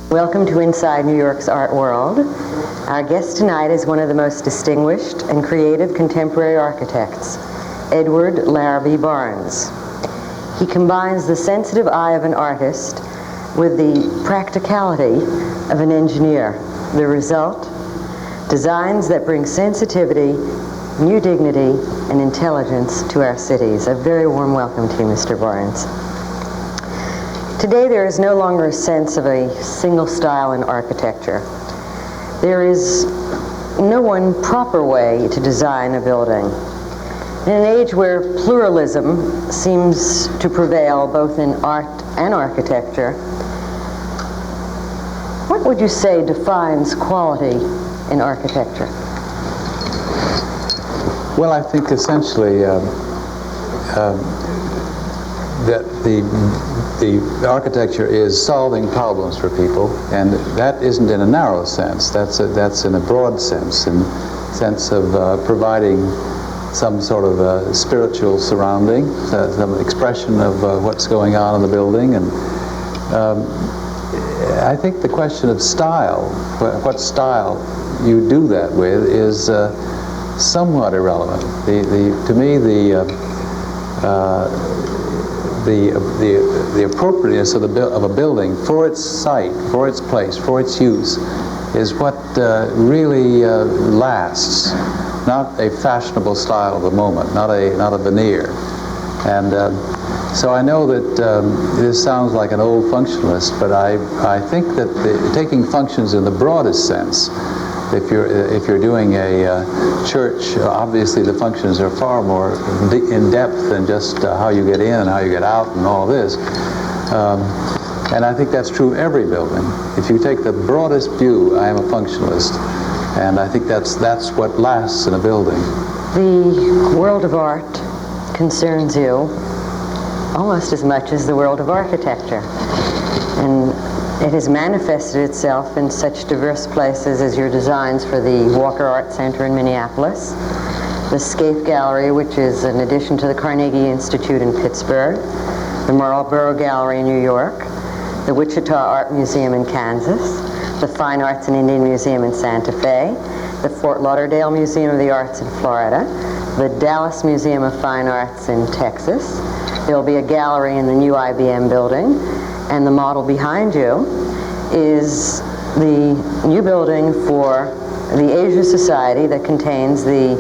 Welcome to Inside New York's Art World. Our guest tonight is one of the most distinguished and creative contemporary architects, Edward Larrabee Barnes. He combines the sensitive eye of an artist with the practicality of an engineer. The result? Designs that bring sensitivity, new dignity, and intelligence to our cities. A very warm welcome to you, Mr. Barnes. Today there is no longer a sense of a single style in architecture. There is no one proper way to design a building. In an age where pluralism seems to prevail both in art and architecture, what would you say defines quality in architecture? Well, I think essentially that the architecture is solving problems for people, and that isn't in a narrow sense. That's in a broad sense, in sense of providing some sort of spiritual surrounding, some expression of what's going on in the building. And I think the question of style, what style you do that with, is somewhat irrelevant. To me, the appropriateness of a building for its site, for its place, for its use, is what really lasts. Not a fashionable style of the moment, not a veneer. And so I know that this sounds like an old functionalist, but I think that taking functions in the broadest sense, if you're doing a church, obviously the functions are far more in depth than just how you get in and how you get out and all this. And I think that's true every building. If you take the broadest view, I am a functionalist, and I think that's what lasts in a building. The world of art concerns you almost as much as the world of architecture, and it has manifested itself in such diverse places as your designs for the Walker Art Center in Minneapolis, the Scaife Gallery, which is an addition to the Carnegie Institute in Pittsburgh, the Marlborough Gallery in New York, the Wichita Art Museum in Kansas, the Fine Arts and Indian Museum in Santa Fe, the Fort Lauderdale Museum of the Arts in Florida, the Dallas Museum of Fine Arts in Texas. There will be a gallery in the new IBM building, and the model behind you is the new building for the Asia Society that contains the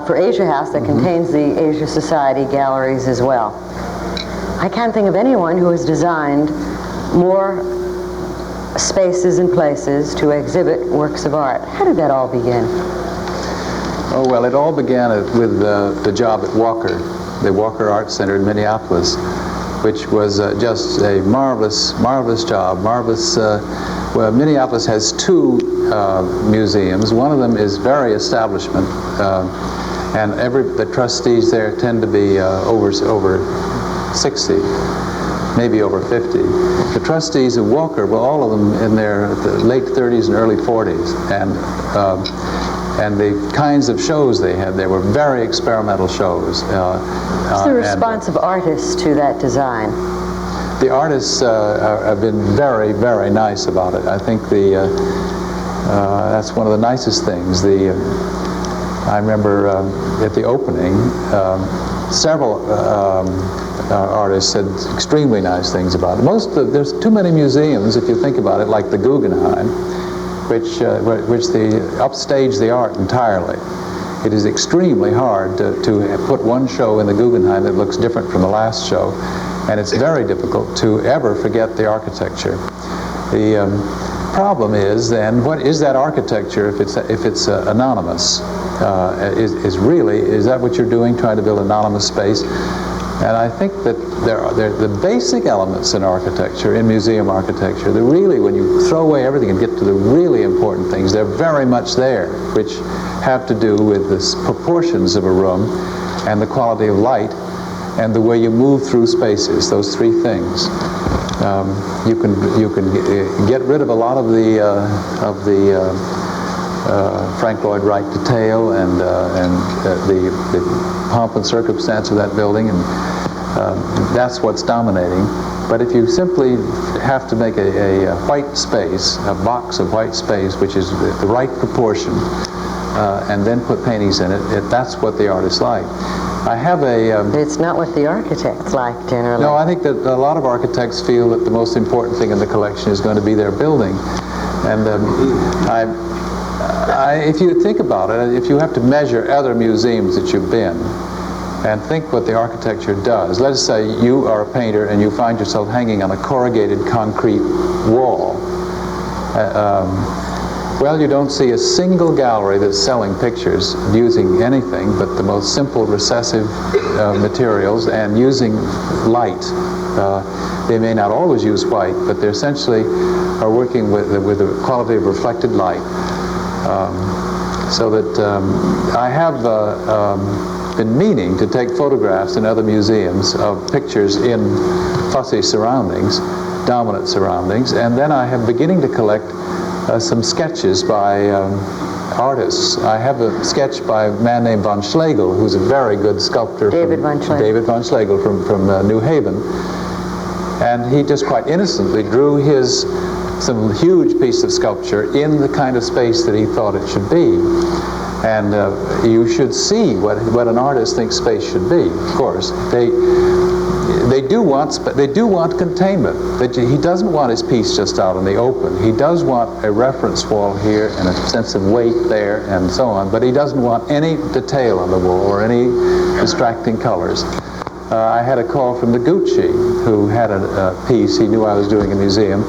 for Asia House that contains the Asia Society galleries as well. I can't think of anyone who has designed more spaces and places to exhibit works of art. How did that all begin? Oh, well, it all began with the job at Walker, the Walker Art Center in Minneapolis, which was just a marvelous job. Well, Minneapolis has two museums. One of them is very establishment, and the trustees there tend to be over 60, maybe over 50. The trustees of Walker were all of them in their late 30s and early 40s, and the kinds of shows they had there were very experimental shows. What's the response of artists to that design? The artists have been very, very nice about it. I think that's one of the nicest things. I remember at the opening, several artists said extremely nice things about it. There's too many museums, if you think about it, like the Guggenheim, which they upstage the art entirely. It is extremely hard to put one show in the Guggenheim that looks different from the last show, and it's very difficult to ever forget the architecture. The problem is then, what is that architecture if it's anonymous? Is that what you're doing, trying to build anonymous space? And I think that the basic elements in architecture, in museum architecture, when you throw away everything and get to the really important things, they're very much there, which have to do with the proportions of a room and the quality of light and the way you move through spaces. Those three things. You can get rid of a lot of the Frank Lloyd Wright detail and the pomp and circumstance of that building, and that's what's dominating. But if you simply have to make a white space, a box of white space, which is the right proportion, and then put paintings in it, that's what the artists like. I have a... It's not what the architects like, generally. No, I think that a lot of architects feel that the most important thing in the collection is going to be their building. And if you think about it, if you have to measure other museums that you've been, and think what the architecture does. Let's say you are a painter and you find yourself hanging on a corrugated concrete wall. Well, you don't see a single gallery that's selling pictures using anything but the most simple recessive materials and using light. They may not always use white, but they essentially are working with the quality of reflected light. So that I have been meaning to take photographs in other museums of pictures in fussy surroundings, dominant surroundings, and then I am beginning to collect some sketches by artists. I have a sketch by a man named von Schlegel, who's a very good sculptor. David von Schlegel. David von Schlegel from New Haven. And he just quite innocently drew some huge piece of sculpture in the kind of space that he thought it should be. And you should see what an artist thinks space should be. Of course, they do want containment. He doesn't want his piece just out in the open. He does want a reference wall here and a sense of weight there and so on, but he doesn't want any detail on the wall or any distracting colors. I had a call from Noguchi, who had a piece. He knew I was doing a museum,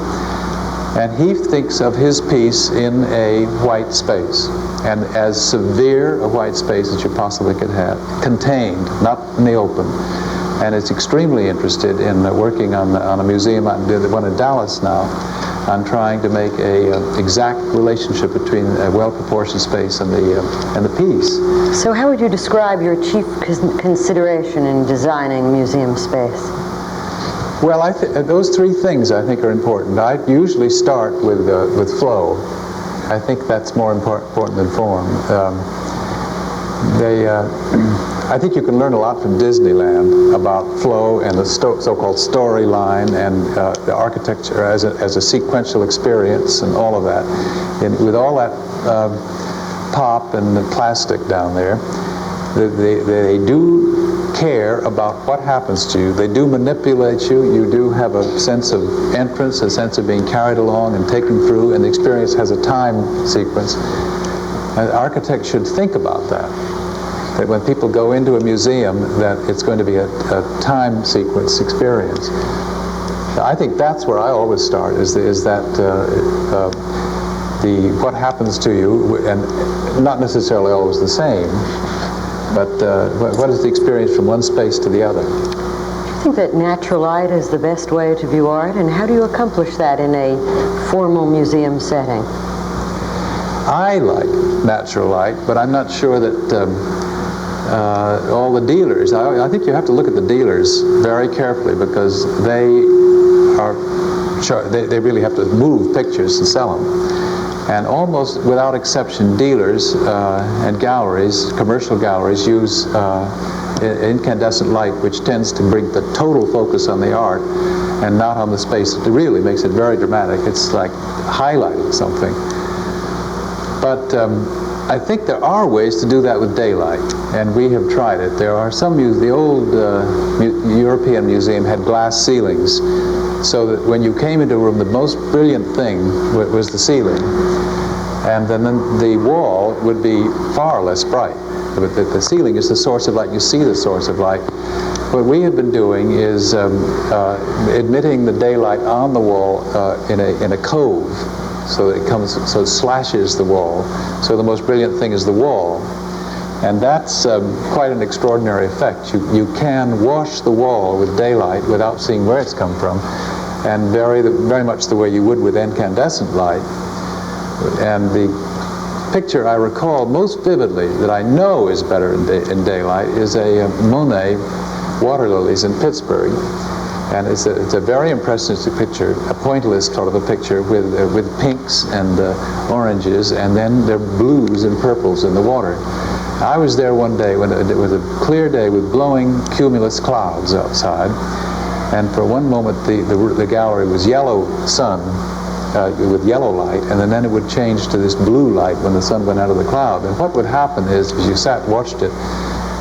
and he thinks of his piece in a white space, and as severe a white space as you possibly could have, contained, not in the open. And is extremely interested in working on a museum, the one in Dallas now, on trying to make a exact relationship between a well-proportioned space and the piece. So how would you describe your chief consideration in designing museum space? Well, those three things I think are important. I usually start with flow. I think that's more important than form. I think you can learn a lot from Disneyland about flow and the so-called storyline and the architecture as a sequential experience and all of that. And with all that pop and the plastic down there, they do care about what happens to you. They do manipulate you. You do have a sense of entrance, a sense of being carried along and taken through, and the experience has a time sequence. And architects should think about that. That when people go into a museum, that it's going to be a time sequence experience. I think that's where I always start, is that what happens to you, and not necessarily always the same, but what is the experience from one space to the other? I think that natural light is the best way to view art, and how do you accomplish that in a formal museum setting? I like natural light, but I'm not sure that all the dealers, I think you have to look at the dealers very carefully, because they really have to move pictures and sell them. And almost without exception, dealers and galleries, commercial galleries, use incandescent light, which tends to bring the total focus on the art and not on the space. It really makes it very dramatic. It's like highlighting something. But I think there are ways to do that with daylight, and we have tried it. There are some the old European museum had glass ceilings, so that when you came into a room, the most brilliant thing was the ceiling, and then the wall would be far less bright. The ceiling is the source of light. You see the source of light. What we have been doing is admitting the daylight on the wall in a cove, so that it slashes the wall. So the most brilliant thing is the wall, and that's quite an extraordinary effect. You can wash the wall with daylight without seeing where it's come from, and very much the way you would with incandescent light. And the picture I recall most vividly that I know is better in daylight is a Monet Water Lilies in Pittsburgh. And it's a very impressive picture, a pointillist sort of a picture with pinks and oranges, and then there are blues and purples in the water. I was there one day when it was a clear day with blowing cumulus clouds outside, And for one moment, the gallery was yellow sun with yellow light, and then it would change to this blue light when the sun went out of the cloud. And what would happen is, as you sat and watched it,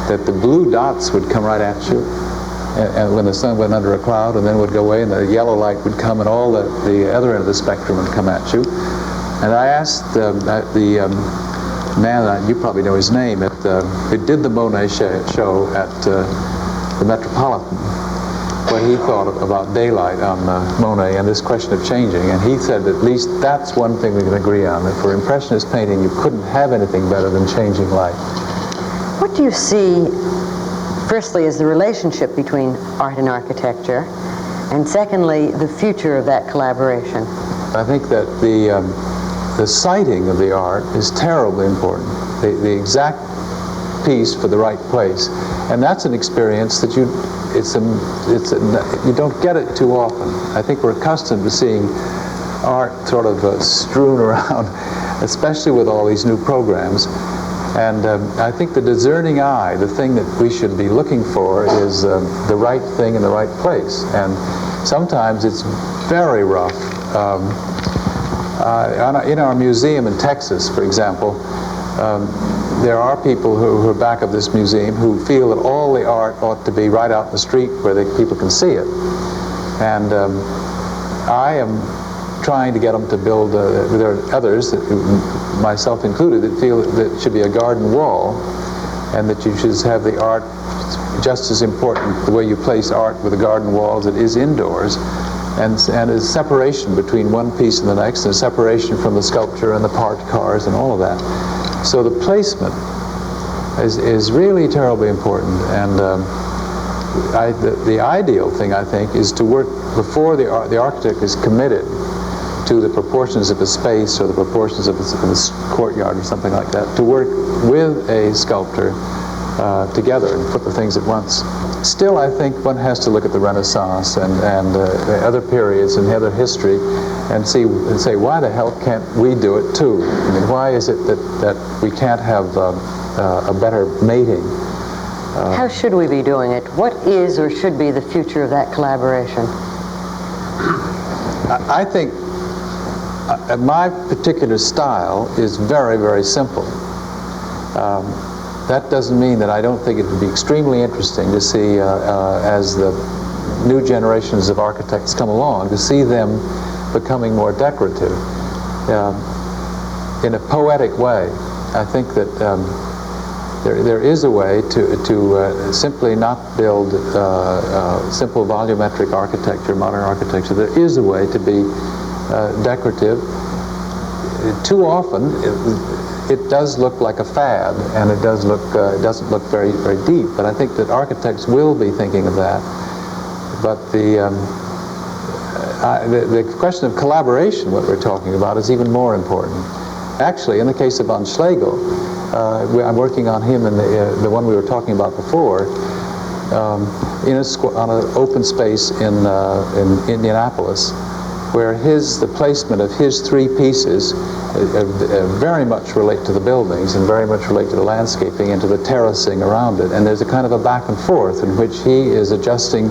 that the blue dots would come right at you, and when the sun went under a cloud, and then would go away, and the yellow light would come, and all the other end of the spectrum would come at you. And I asked the man, you probably know his name, who did the Monet show at the Metropolitan, what he thought about daylight on Monet and this question of changing. And he said at least that's one thing we can agree on, that for Impressionist painting you couldn't have anything better than changing light. What do you see, firstly, as the relationship between art and architecture, and secondly, the future of that collaboration? I think that the sighting of the art is terribly important. The exact piece for the right place. And that's an experience that you don't get it too often. I think we're accustomed to seeing art sort of strewn around, especially with all these new programs. And I think the discerning eye, the thing that we should be looking for, is the right thing in the right place. And sometimes it's very rough. In our museum in Texas, for example, there are people who are back of this museum who feel that all the art ought to be right out in the street where people can see it. And I am trying to get them to build, there are others, myself included, that feel that it should be a garden wall, and that you should have the art just as important, the way you place art with a garden wall as it is indoors. And a separation between one piece and the next, and a separation from the sculpture and the parked cars and all of that. So the placement is really terribly important. And the ideal thing, I think, is to work before the architect is committed to the proportions of a space or the proportions of a courtyard or something like that, to work with a sculptor together and put the things at once. Still, I think one has to look at the Renaissance and the other periods and the other history and say, why the hell can't we do it too? I mean, why is it that we can't have a better mating? How should we be doing it? What is or should be the future of that collaboration? I think my particular style is very, very simple. That doesn't mean that I don't think it would be extremely interesting to see, as the new generations of architects come along, to see them becoming more decorative in a poetic way. I think that there is a way to simply not build simple volumetric architecture, modern architecture. There is a way to be decorative. Too often, it does look like a fad, and it doesn't look very, very deep. But I think that architects will be thinking of that. But the question of collaboration, what we're talking about, is even more important. Actually, in the case of von Schlegel, I'm working on him in the one we were talking about before, on an open space in Indianapolis, where the placement of his three pieces very much relate to the buildings and very much relate to the landscaping and to the terracing around it. And there's a kind of a back and forth in which he is adjusting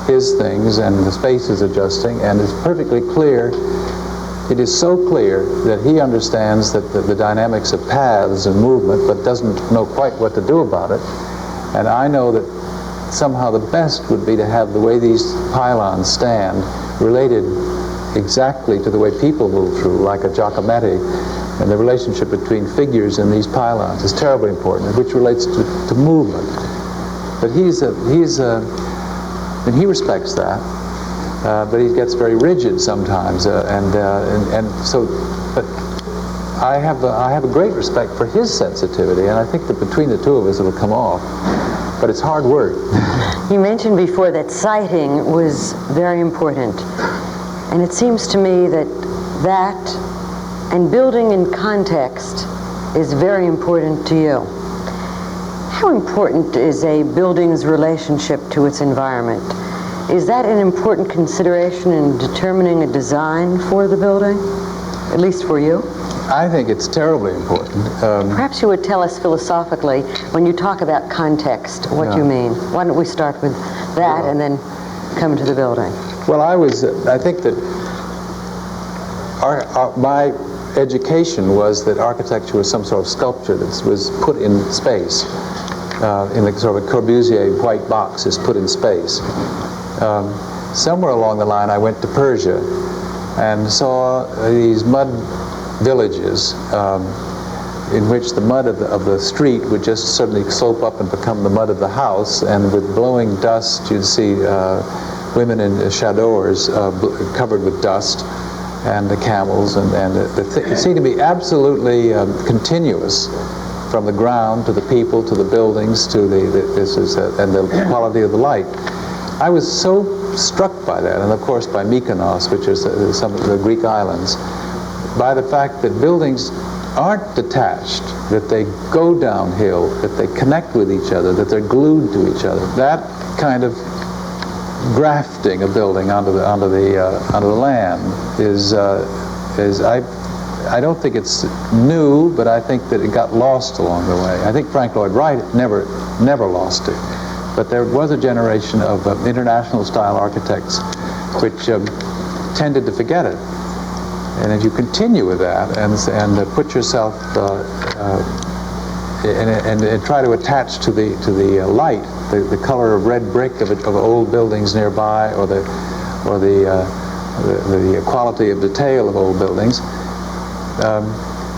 his things and the space is adjusting, and it's perfectly clear. It is so clear that he understands that the dynamics of paths and movement, but doesn't know quite what to do about it. And I know that somehow the best would be to have the way these pylons stand related exactly to the way people move through, like a Giacometti, and the relationship between figures in these pylons is terribly important, which relates to movement. But and he respects that, but he gets very rigid sometimes, and so. But I have a great respect for his sensitivity, and I think that between the two of us it'll come off. But it's hard work. You mentioned before that sighting was very important. And it seems to me that and building in context is very important to you. How important is a building's relationship to its environment? Is that an important consideration in determining a design for the building, at least for you? I think it's terribly important. Perhaps you would tell us philosophically, when you talk about context, what you mean. Why don't we start with that and then come to the building? Well, I think that my education was that architecture was some sort of sculpture that was put in space, in a sort of a Corbusier white box is put in space. Somewhere along the line, I went to Persia and saw these mud villages in which the mud of the street would just suddenly slope up and become the mud of the house, and with blowing dust, you'd see women in chadors covered with dust, and the camels, and it seemed to be absolutely continuous from the ground to the people to the buildings to and the quality of the light. I was so struck by that, and of course by Mykonos, which is some of the Greek islands, by the fact that buildings aren't detached, that they go downhill, that they connect with each other, that they're glued to each other. That kind of grafting a building onto the land is I don't think it's new, but I think that it got lost along the way. I think Frank Lloyd Wright never lost it, but there was a generation of international style architects which tended to forget it. And if you continue with that and put yourself and try to attach to the light, the color of red brick of old buildings nearby, or the quality of detail of old buildings,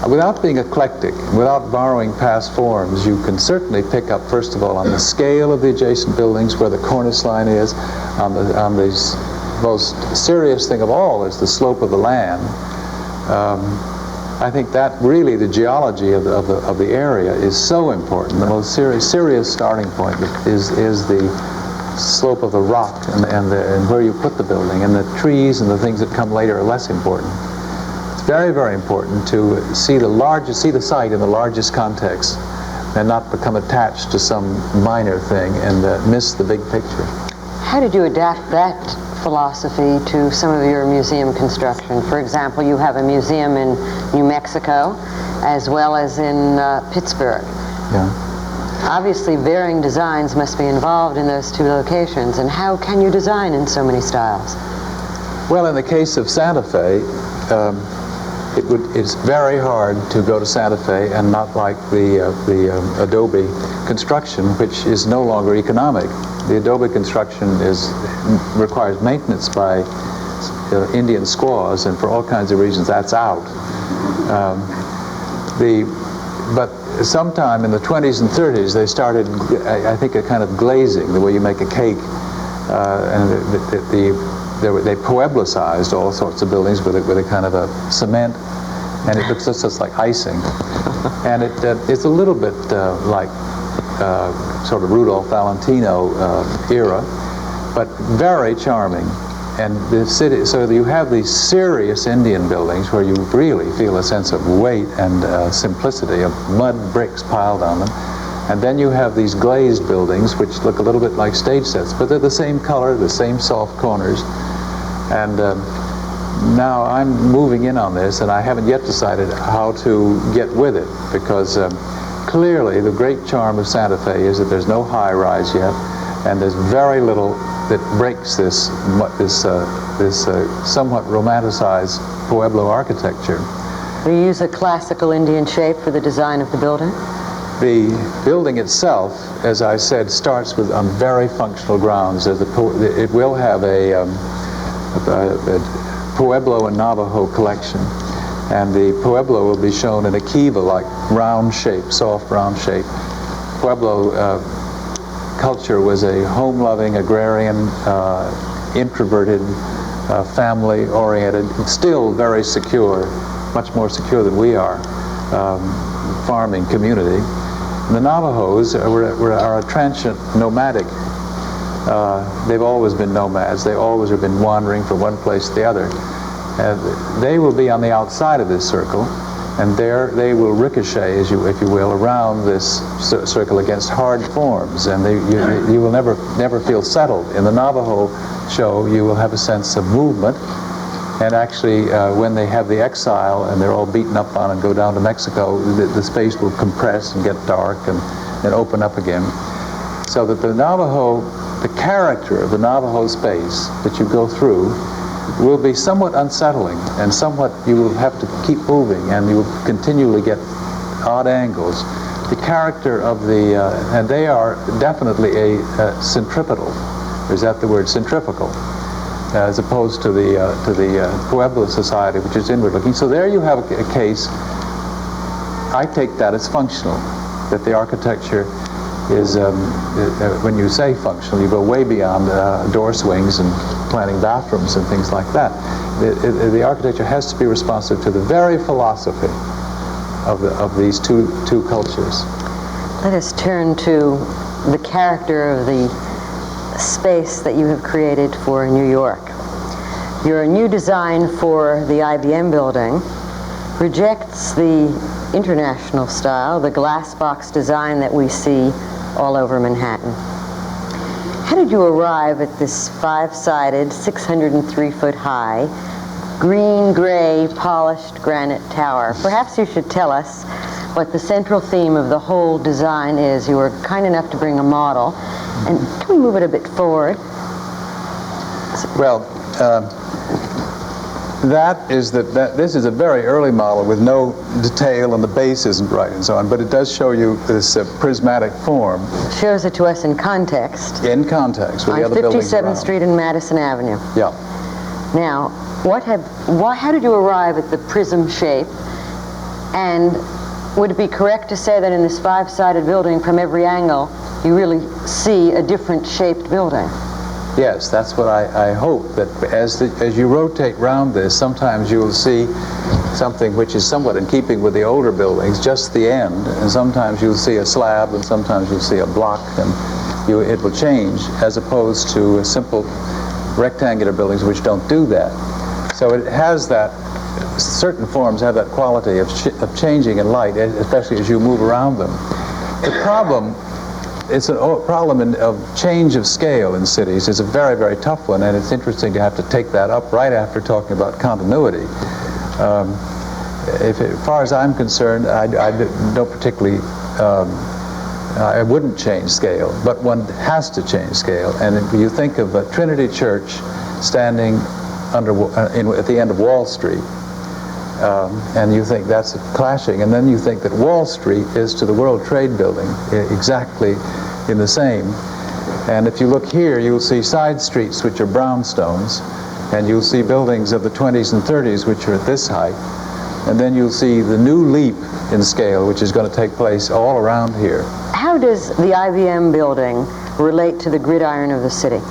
without being eclectic, without borrowing past forms, you can certainly pick up, first of all, on the scale of the adjacent buildings, where the cornice line is, on the most serious thing of all is the slope of the land. I think that really the geology of the area is so important. The most serious starting point is the slope of the rock and where you put the building, and the trees and the things that come later are less important. It's very, very important to see the site in the largest context and not become attached to some minor thing and miss the big picture. How did you adapt that philosophy to some of your museum construction? For example, you have a museum in New Mexico as well as in Pittsburgh. Yeah. Obviously, varying designs must be involved in those two locations, and how can you design in so many styles? Well, in the case of Santa Fe, it's very hard to go to Santa Fe and not like the adobe construction, which is no longer economic. The adobe construction requires maintenance by Indian squaws, and for all kinds of reasons that's out. But sometime in the 20s and 30s they started, I think, a kind of glazing, the way you make a cake, and they pueblicized all sorts of buildings with a kind of a cement, and it looks just like icing. And it's a little bit like sort of Rudolph Valentino era, but very charming. And the city, so you have these serious Indian buildings where you really feel a sense of weight and simplicity of mud bricks piled on them. And then you have these glazed buildings which look a little bit like stage sets, but they're the same color, the same soft corners. And now I'm moving in on this, and I haven't yet decided how to get with it, because clearly the great charm of Santa Fe is that there's no high-rise yet, and there's very little that breaks this somewhat romanticized Pueblo architecture. Do you use a classical Indian shape for the design of the building? The building itself, as I said, starts with on very functional grounds. It will have a Pueblo and Navajo collection, and the Pueblo will be shown in a kiva-like round shape, soft round shape. Pueblo culture was a home-loving, agrarian, introverted, family-oriented, still very secure, much more secure than we are, farming community. And the Navajos are a transient, nomadic. They've always been nomads. They always have been wandering from one place to the other. They will be on the outside of this circle, and there they will ricochet, if you will, around this circle against hard forms, and you will never feel settled. In the Navajo show, you will have a sense of movement, and actually when they have the exile and they're all beaten up on and go down to Mexico, the space will compress and get dark and open up again. So that the Navajo the character of the Navajo space that you go through will be somewhat unsettling, and somewhat you will have to keep moving, and you will continually get odd angles. The character of the, and they are definitely a centripetal. Is that the word, centrifugal, as opposed to the Pueblo society, which is inward looking. So there you have a case. I take that as functional, that the architecture is, when you say functional, you go way beyond door swings and planning bathrooms and things like that. The architecture has to be responsive to the very philosophy of these two cultures. Let us turn to the character of the space that you have created for New York. Your new design for the IBM building rejects the international style, the glass box design that we see all over Manhattan. How did you arrive at this 5-sided, 603-foot high, green-gray, polished granite tower? Perhaps you should tell us what the central theme of the whole design is. You were kind enough to bring a model. And can we move it a bit forward? Well, this is a very early model with no detail, and the base isn't right and so on, but it does show you this prismatic form. Shows it to us in context. In context with the other buildings around. On 57th Street and Madison Avenue. Yeah. Now, how did you arrive at the prism shape? And would it be correct to say that in this 5-sided building, from every angle, you really see a different shaped building? Yes, that's what I hope, that as you rotate round this, sometimes you will see something which is somewhat in keeping with the older buildings, just the end, and sometimes you'll see a slab, and sometimes you'll see a block, and it will change, as opposed to simple rectangular buildings which don't do that. So it has that, certain forms have that quality of changing in light, especially as you move around them. The problem, it's a problem of change of scale in cities. It's a very, very tough one, and it's interesting to have to take that up right after talking about continuity. As far as I'm concerned, I don't particularly, I wouldn't change scale, but one has to change scale. And if you think of Trinity Church standing at the end of Wall Street, and you think that's clashing, and then you think that Wall Street is to the World Trade Building exactly in the same. And if you look here, you'll see side streets which are brownstones, and you'll see buildings of the 20s and 30s which are at this height, and then you'll see the new leap in scale which is going to take place all around here. How does the IBM building relate to the gridiron of the city?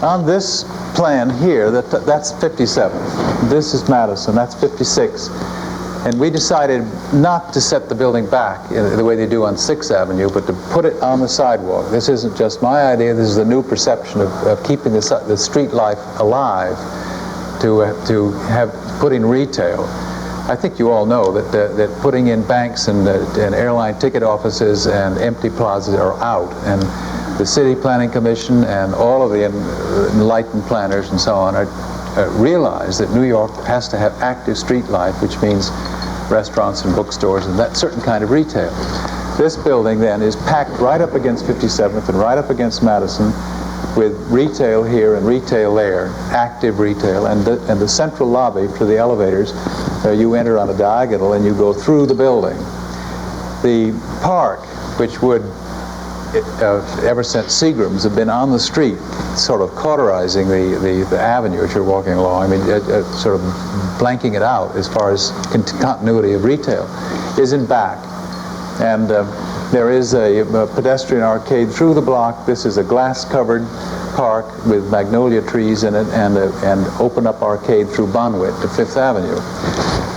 On this plan here, that's 57. This is Madison, that's 56. And we decided not to set the building back the way they do on 6th Avenue, but to put it on the sidewalk. This isn't just my idea, this is a new perception of keeping the street life alive, to have put in retail. I think you all know that putting in banks and airline ticket offices and empty plazas are out. And the City Planning Commission and all of the enlightened planners and so on realize that New York has to have active street life, which means restaurants and bookstores and that certain kind of retail. This building then is packed right up against 57th and right up against Madison, with retail here and retail there, active retail, and the central lobby for the elevators. You enter on a diagonal and you go through the building. The park, which would ever since Seagram's have been on the street, sort of cauterizing the avenue as you're walking along. I mean, sort of blanking it out as far as continuity of retail, is in back. And there is a pedestrian arcade through the block. This is a glass-covered park with magnolia trees in it, and open-up arcade through Bonwit to 5th Avenue.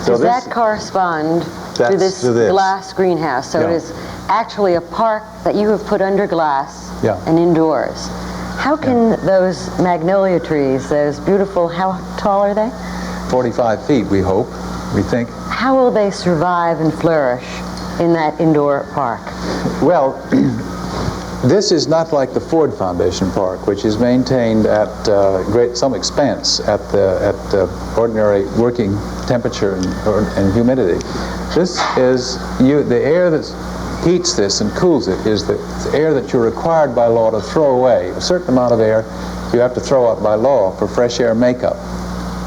So does that correspond to this glass greenhouse? So it is actually a park that you have put under glass and indoors. How can those magnolia trees, those beautiful, how tall are they? 45 feet, we hope, we think. How will they survive and flourish in that indoor park? Well, this is not like the Ford Foundation Park, which is maintained at some expense at ordinary working temperature and humidity. This is the air that's heats this and cools it is the air that you're required by law to throw away. A certain amount of air you have to throw out by law for fresh air makeup.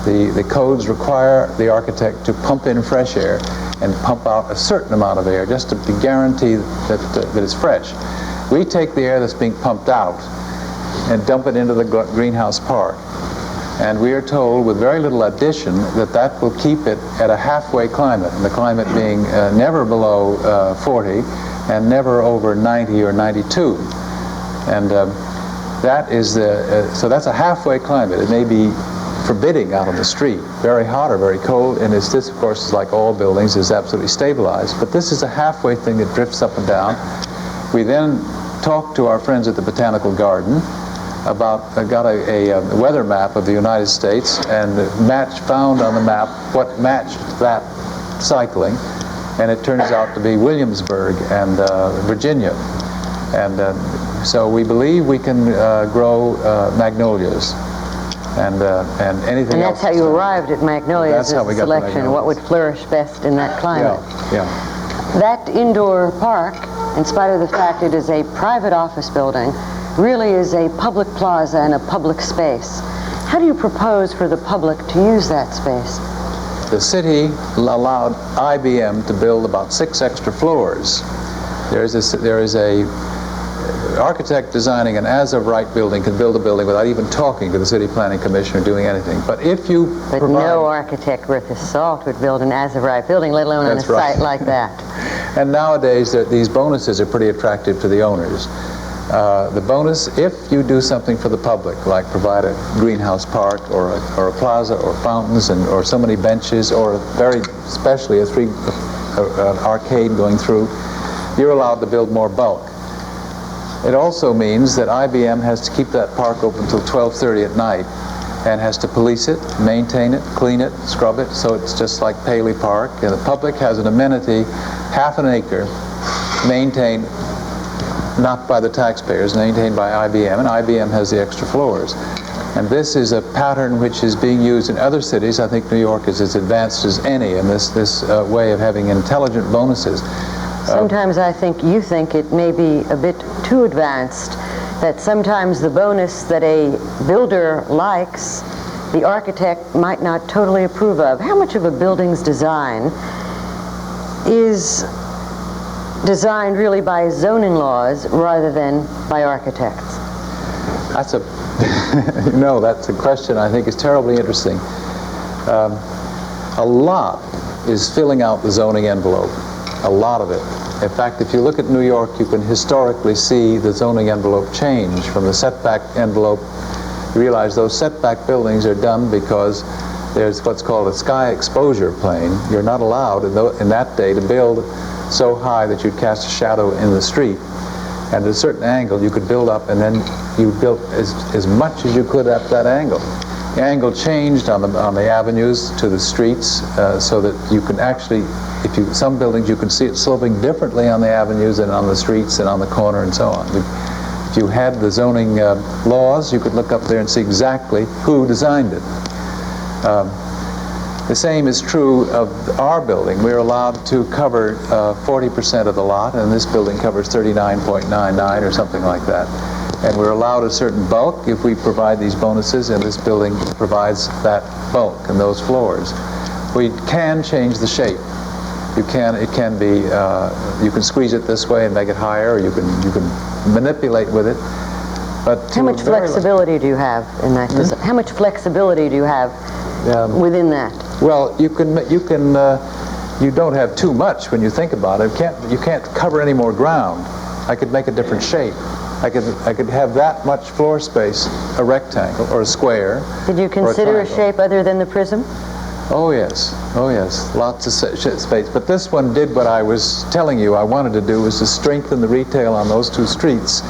The codes require the architect to pump in fresh air and pump out a certain amount of air just to guarantee that it's fresh. We take the air that's being pumped out and dump it into the greenhouse park. And we are told with very little addition that will keep it at a halfway climate, and the climate being never below 40 and never over 90 or 92. And that is so that's a halfway climate. It may be forbidding out on the street, very hot or very cold, and this of course is like all buildings, is absolutely stabilized, but this is a halfway thing that drifts up and down. We then talked to our friends at the Botanical Garden about, got a weather map of the United States, and found on the map what matched that cycling, and it turns out to be Williamsburg and Virginia. And so we believe we can grow magnolias and anything else. And that's how you arrived at magnolias as a selection, what would flourish best in that climate. Yeah. That indoor park, in spite of the fact it is a private office building, really is a public plaza and a public space. How do you propose for the public to use that space? The city allowed IBM to build about 6 extra floors. There is a architect designing an as-of-right building can build a building without even talking to the City Planning Commission or doing anything. But if you But no architect worth his salt would build an as-of-right building, let alone on a site like that. And nowadays, these bonuses are pretty attractive to the owners. The bonus, if you do something for the public, like provide a greenhouse park or a plaza or fountains or so many benches or very especially an arcade going through, you're allowed to build more bulk. It also means that IBM has to keep that park open until 12:30 at night and has to police it, maintain it, clean it, scrub it, so it's just like Paley Park. And the public has an amenity, half an acre, maintained not by the taxpayers, maintained by IBM, and IBM has the extra floors. And this is a pattern which is being used in other cities. I think New York is as advanced as any in this way of having intelligent bonuses. Sometimes I think you think it may be a bit too advanced, that sometimes the bonus that a builder likes, the architect might not totally approve of. How much of a building's design is designed really by zoning laws rather than by architects? That's that's a question I think is terribly interesting. A lot is filling out the zoning envelope. A lot of it. In fact, if you look at New York, you can historically see the zoning envelope change from the setback envelope. You realize those setback buildings are done because there's what's called a sky exposure plane. You're not allowed in that day to build so high that you'd cast a shadow in the street. And at a certain angle, you could build up, and then you built as much as you could at that angle. The angle changed on the avenues to the streets so that you can actually, some buildings you can see it sloping differently on the avenues and on the streets and on the corner and so on. If you had the zoning laws, you could look up there and see exactly who designed it. The same is true of our building. We're allowed to cover 40% of the lot, and this building covers 39.99 or something like that. And we're allowed a certain bulk if we provide these bonuses, and this building provides that bulk and those floors. We can change the shape. You can squeeze it this way and make it higher, or you can manipulate with it. But how much flexibility do you have in that design? How much flexibility do you have within that? Well, you don't have too much when you think about it. You can't cover any more ground. I could make a different shape. I could have that much floor space, a rectangle or a square. Did you consider a shape other than the prism? Oh yes, lots of space. But this one did what I was telling you I wanted to do, was to strengthen the retail on those two streets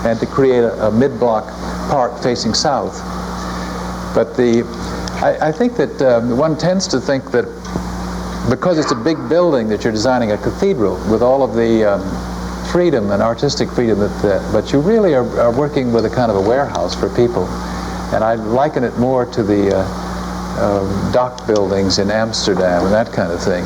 and to create a mid-block park facing south. But I think that one tends to think that because it's a big building that you're designing a cathedral with all of the freedom and artistic freedom, but you really are working with a kind of a warehouse for people. And I liken it more to the dock buildings in Amsterdam and that kind of thing.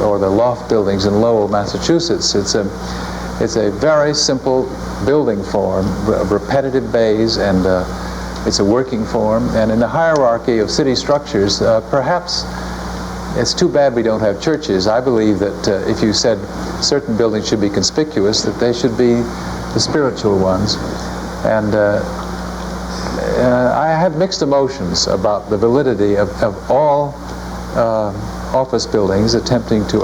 Or the loft buildings in Lowell, Massachusetts. It's a very simple building form, repetitive bays, and it's a working form. And in the hierarchy of city structures, perhaps it's too bad we don't have churches. I believe that if you said certain buildings should be conspicuous, that they should be the spiritual ones. And I have mixed emotions about the validity of all office buildings attempting to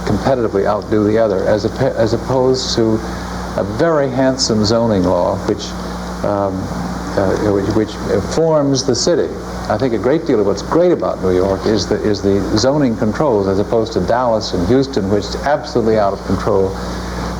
competitively outdo the other, as opposed to a very handsome zoning law which forms the city. I think a great deal of what's great about New York is the zoning controls, as opposed to Dallas and Houston, which is absolutely out of control.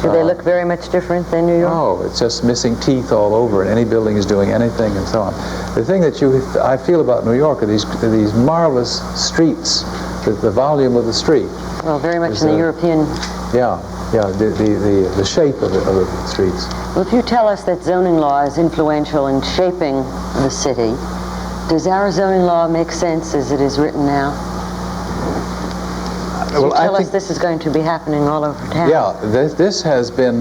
Do they look very much different than New York? Oh, it's just missing teeth all over, and any building is doing anything and so on. The thing that I feel about New York are these marvelous streets, the volume of the street. Well, very much in the European... Yeah, the shape of the streets. Well, if you tell us that zoning law is influential in shaping the city, does our zoning law make sense as it is written now? Well, tell us this is going to be happening all over town. Yeah, this has been,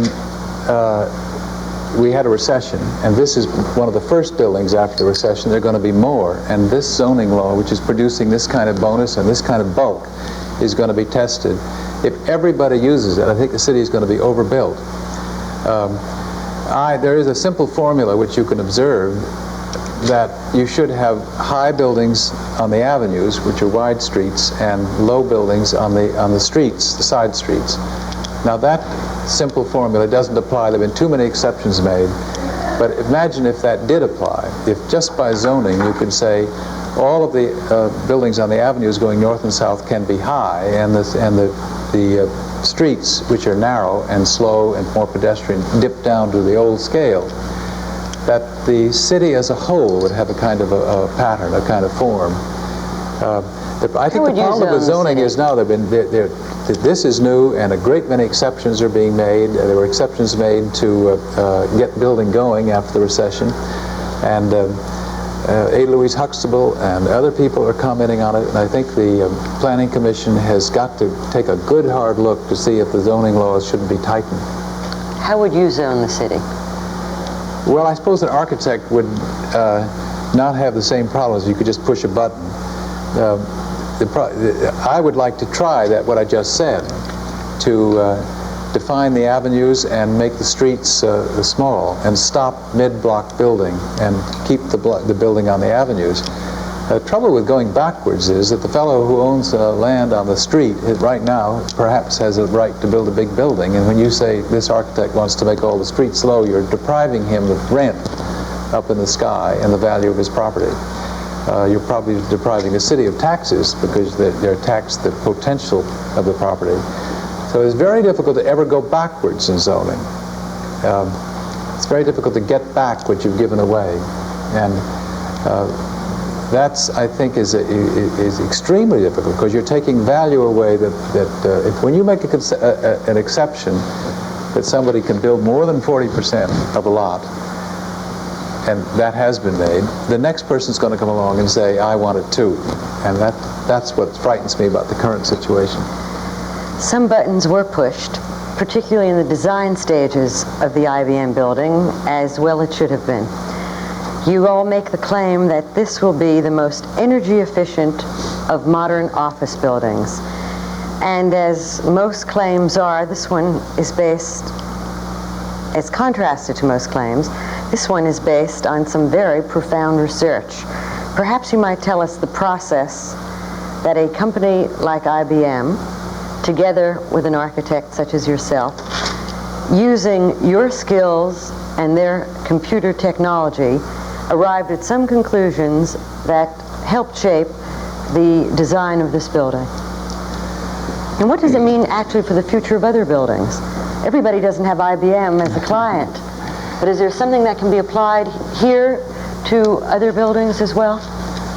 we had a recession, and this is one of the first buildings after the recession. There are going to be more, and this zoning law, which is producing this kind of bonus and this kind of bulk, is going to be tested. If everybody uses it, I think the city is going to be overbuilt. There is a simple formula which you can observe, that you should have high buildings on the avenues, which are wide streets, and low buildings on the streets, the side streets. Now that simple formula doesn't apply. There have been too many exceptions made. But imagine if that did apply. If just by zoning you could say all of the buildings on the avenues going north and south can be high, and the streets, which are narrow and slow and more pedestrian, dip down to the old scale, that the city as a whole would have a kind of a pattern, a kind of form. I think the problem with zoning is now this is new, and a great many exceptions are being made. There were exceptions made to get building going after the recession, and A. Louise Huxtable and other people are commenting on it, and I think the Planning Commission has got to take a good hard look to see if the zoning laws shouldn't be tightened. How would you zone the city? Well, I suppose an architect would not have the same problems. You could just push a button. I would like to try what I just said, to define the avenues and make the streets small, and stop mid-block building and keep the building on the avenues. The trouble with going backwards is that the fellow who owns land on the street right now perhaps has a right to build a big building, and when you say this architect wants to make all the streets low, you're depriving him of rent up in the sky and the value of his property. You're probably depriving the city of taxes, because they're taxed the potential of the property. So it's very difficult to ever go backwards in zoning. It's very difficult to get back what you've given away, and that's, I think, is extremely difficult, because you're taking value away when you make an exception that somebody can build more than 40% of a lot, and that has been made, the next person's going to come along and say, I want it too. And that's what frightens me about the current situation. Some buttons were pushed, particularly in the design stages of the IBM building, as well it should have been. You all make the claim that this will be the most energy efficient of modern office buildings. And as most claims are, this one is based, as contrasted to most claims, this one is based on some very profound research. Perhaps you might tell us the process that a company like IBM, together with an architect such as yourself, using your skills and their computer technology, arrived at some conclusions that helped shape the design of this building. And what does it mean actually for the future of other buildings? Everybody doesn't have IBM as a client, but is there something that can be applied here to other buildings as well?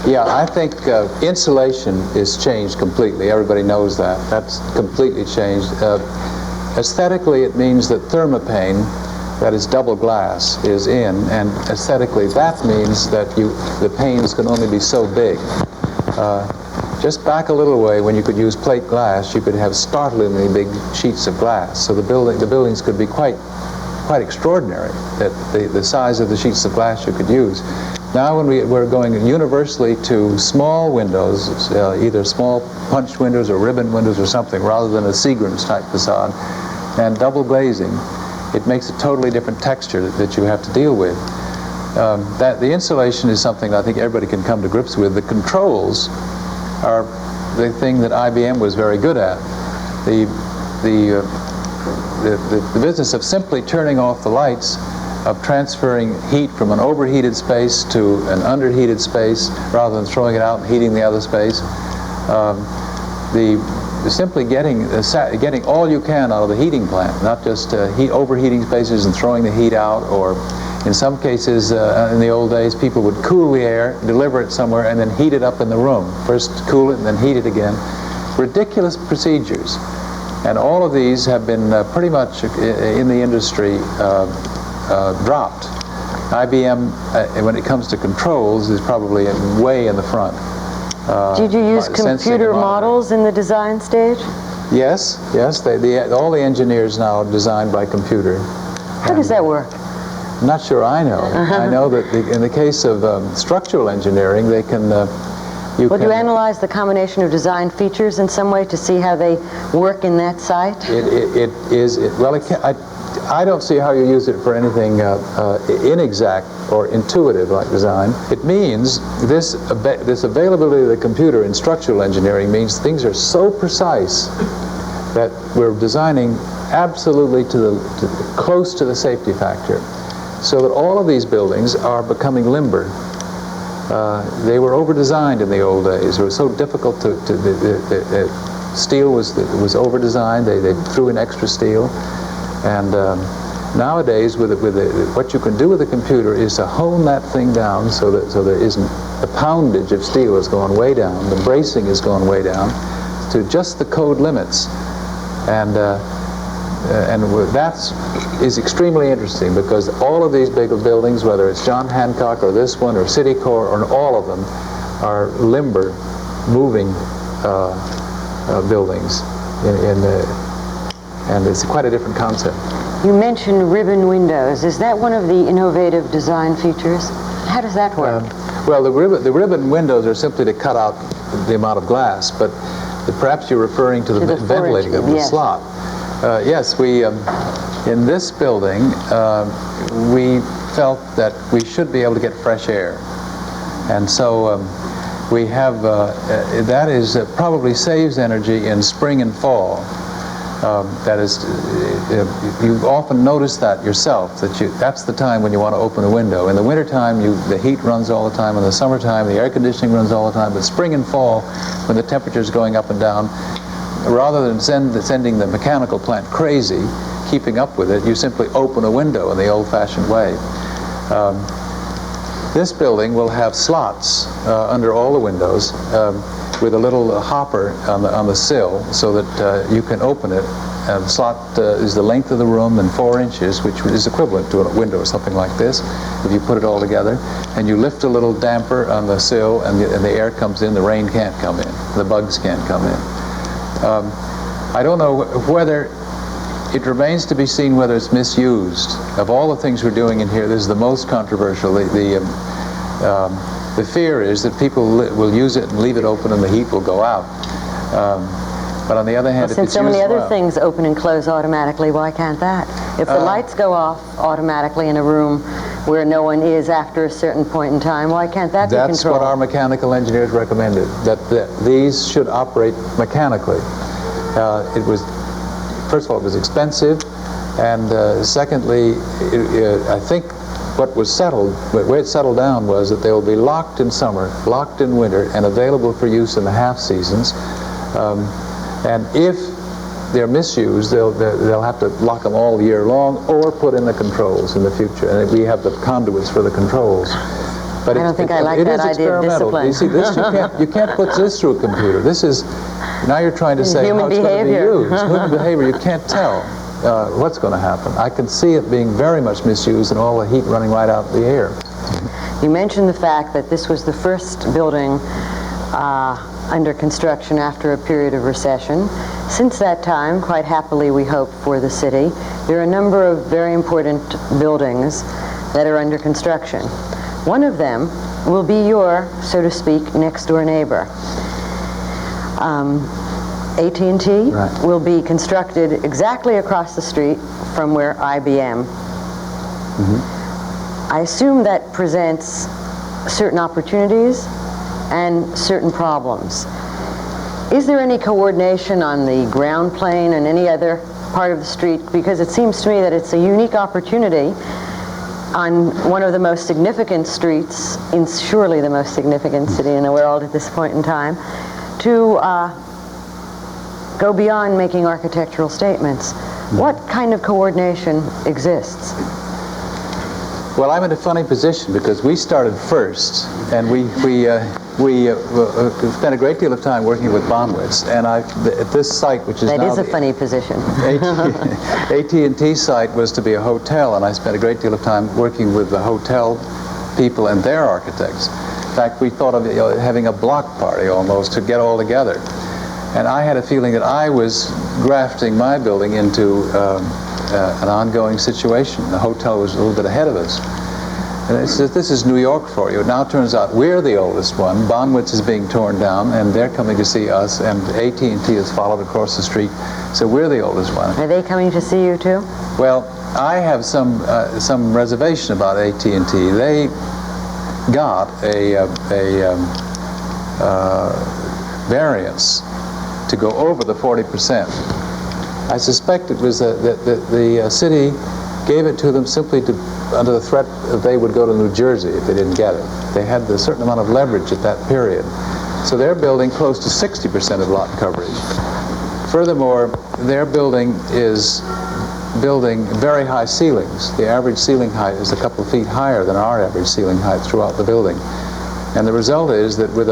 Yeah, I think insulation is changed completely. Everybody knows that. That's completely changed. Aesthetically, it means that thermopane, that is double glass, is in, and aesthetically that means that the panes can only be so big. Just back a little way, when you could use plate glass, you could have startlingly big sheets of glass. So the buildings could be quite extraordinary, that the size of the sheets of glass you could use. Now when we're going universally to small windows, either small punched windows or ribbon windows or something, rather than a Seagram's type facade, and double glazing, it makes a totally different texture that you have to deal with. That the insulation is something I think everybody can come to grips with. The controls are the thing that IBM was very good at. The business of simply turning off the lights, of transferring heat from an overheated space to an underheated space, rather than throwing it out and heating the other space. Simply getting all you can out of the heating plant, not just overheating spaces and throwing the heat out, or in some cases, in the old days, people would cool the air, deliver it somewhere, and then heat it up in the room. First cool it and then heat it again. Ridiculous procedures. And all of these have been pretty much in the industry dropped. IBM, when it comes to controls, is probably way in the front. Did you use computer models in the design stage? Yes. All the engineers now design by computer. How does that work? I'm not sure I know. I know that in the case of structural engineering, they can... Do you analyze the combination of design features in some way to see how they work in that site? I don't see how you use it for anything inexact or intuitive like design. It means this availability of the computer in structural engineering means things are so precise that we're designing absolutely close to the safety factor, so that all of these buildings are becoming limber. They were over-designed in the old days. It was so difficult steel was over-designed. They threw in extra steel, and nowadays what you can do with a computer is to hone that thing down so there isn't the poundage of steel is going way down, the bracing is going way down to just the code limits, and that is extremely interesting, because all of these big buildings, whether it's John Hancock or this one or Citicorp, or all of them, are limber, moving buildings, and it's quite a different concept. You mentioned ribbon windows. Is that one of the innovative design features? How does that work? Well, the ribbon windows are simply to cut out the amount of glass, but perhaps you're referring to the ventilating of the slot. Yes, in this building, we felt that we should be able to get fresh air. And so we have, that probably saves energy in spring and fall. That is, you often notice that yourself, that's the time when you want to open a window. In the wintertime, the heat runs all the time. In the summertime, the air conditioning runs all the time. But spring and fall, when the temperature is going up and down, rather than sending the mechanical plant crazy, keeping up with it, you simply open a window in the old-fashioned way. This building will have slots under all the windows with a little hopper on the sill, so that you can open it. The slot is the length of the room and 4 inches, which is equivalent to a window or something like this, if you put it all together. And you lift a little damper on the sill, and the air comes in, the rain can't come in, the bugs can't come in. I don't know whether, it remains to be seen whether it's misused. Of all the things we're doing in here, this is the most controversial. The fear is that people will use it and leave it open and the heat will go out. But on the other hand, since so many other things open and close automatically, why can't that? If the lights go off automatically in a room where no one is after a certain point in time, why can't that be controlled? That's what our mechanical engineers recommended, that these should operate mechanically. It was, first of all, it was expensive, and secondly, I think what was settled, the way it settled down was that they will be locked in summer, locked in winter, and available for use in the half seasons. And if they're misused, they'll have to lock them all year long, or put in the controls in the future. And we have the conduits for the controls. But I don't think I like that idea of discipline. You see, this you can't put this through a computer. This is, now you're trying to say how it's going to be used. Human behavior, you can't tell what's going to happen. I can see it being very much misused and all the heat running right out the air. You mentioned the fact that this was the first building under construction after a period of recession. Since that time, quite happily we hope for the city, there are a number of very important buildings that are under construction. One of them will be your, so to speak, next-door neighbor. AT&T Right. will be constructed exactly across the street from where IBM. I assume that presents certain opportunities and certain problems. Is there any coordination on the ground plane and any other part of the street? Because it seems to me that it's a unique opportunity on one of the most significant streets, in surely the most significant city in the world at this point in time, to go beyond making architectural statements. What kind of coordination exists? Well, I'm in a funny position because we started first, and we spent a great deal of time working with Bonwitz, and at this site, which is That now is a funny position. AT&T site, was to be a hotel, and I spent a great deal of time working with the hotel people and their architects. In fact, we thought of having a block party almost to get all together. And I had a feeling that I was grafting my building into an ongoing situation. The hotel was a little bit ahead of us. And I said, this is New York for you. It now turns out we're the oldest one. Bonwitz is being torn down, and they're coming to see us, and AT&T has followed across the street. So we're the oldest one. Are they coming to see you too? Well, I have some reservation about AT&T. They got a variance to go over the 40%. I suspect it was that the city gave it to them simply under the threat that they would go to New Jersey if they didn't get it. They had a certain amount of leverage at that period. So they're building close to 60% of lot coverage. Furthermore, their building is building very high ceilings. The average ceiling height is a couple of feet higher than our average ceiling height throughout the building. And the result is that with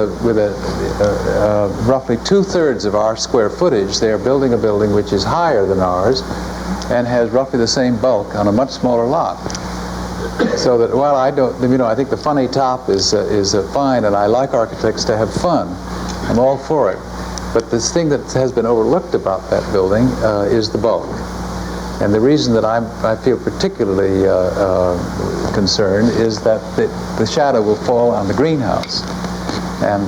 roughly 2/3 of our square footage, they are building a building which is higher than ours and has roughly the same bulk on a much smaller lot. So that, well, I think the funny top is fine, and I like architects to have fun. I'm all for it. But this thing that has been overlooked about that building is the bulk. And the reason that I feel particularly concerned is that the shadow will fall on the greenhouse. And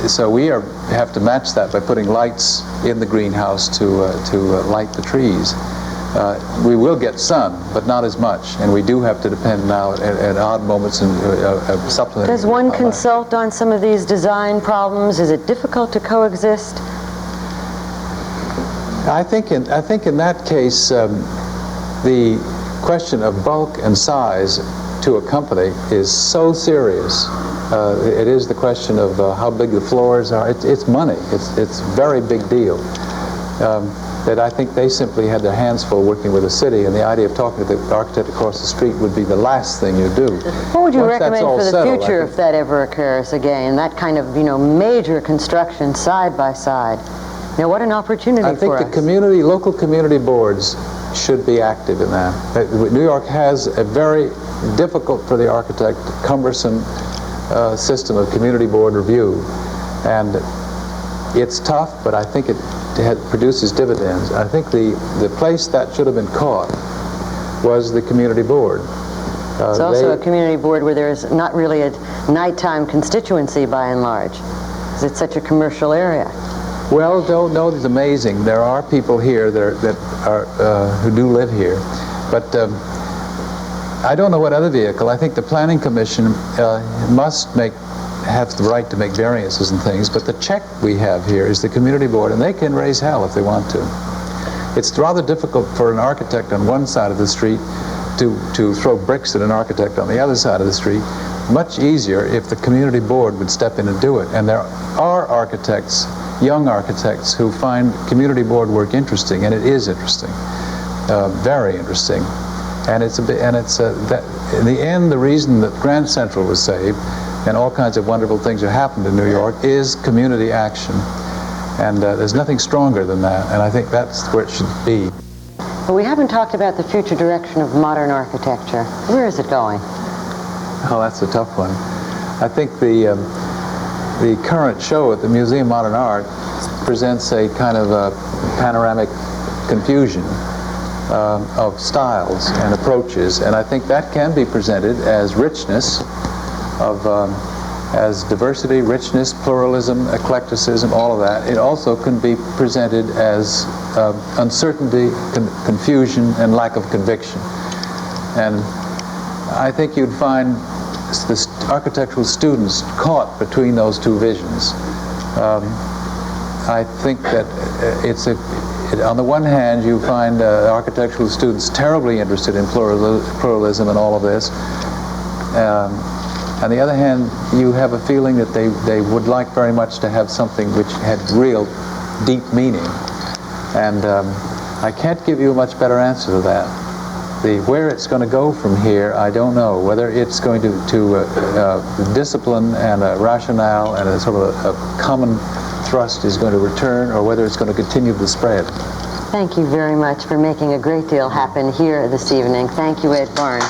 so we have to match that by putting lights in the greenhouse to light the trees. We will get sun, but not as much. And we do have to depend now at odd moments and supplement. Does one consult on some of these design problems? Is it difficult to coexist? I think in that case, the question of bulk and size to a company is so serious. It is the question of how big the floors are. It's money. It's a very big deal. That I think they simply had their hands full working with the city, and the idea of talking to the architect across the street would be the last thing you do. What would you recommend for the settled, future if that ever occurs again? That kind of, major construction side by side. Now, what an opportunity for us. I think the local community boards should be active in that. New York has a very difficult for the architect, cumbersome system of community board review. And it's tough, but I think it produces dividends. I think the place that should have been caught was the community board. It's also a community board where there's not really a nighttime constituency by and large, because it's such a commercial area. Well, no, it's amazing. There are people here who do live here, but I don't know what other vehicle. I think the Planning Commission must have the right to make variances and things, but the check we have here is the community board, and they can raise hell if they want to. It's rather difficult for an architect on one side of the street to throw bricks at an architect on the other side of the street. Much easier if the community board would step in and do it. And there are architects, young architects, who find community board work interesting, and it is interesting, very interesting. And in the end, the reason that Grand Central was saved and all kinds of wonderful things that happened in New York is community action. And there's nothing stronger than that, and I think that's where it should be. But we haven't talked about the future direction of modern architecture. Where is it going? Oh, that's a tough one. I think the the current show at the Museum of Modern Art presents a kind of a panoramic confusion of styles and approaches, and I think that can be presented as richness, as diversity, richness, pluralism, eclecticism, all of that. It also can be presented as uncertainty, confusion, and lack of conviction. And I think you'd find the architectural students caught between those two visions. I think that on the one hand, you find architectural students terribly interested in pluralism and all of this. On the other hand, you have a feeling that they would like very much to have something which had real deep meaning. And I can't give you a much better answer to that. Where it's going to go from here, I don't know. Whether it's going to discipline and a rationale and a sort of a common thrust is going to return, or whether it's going to continue to spread. Thank you very much for making a great deal happen here this evening. Thank you, Ed Barnes.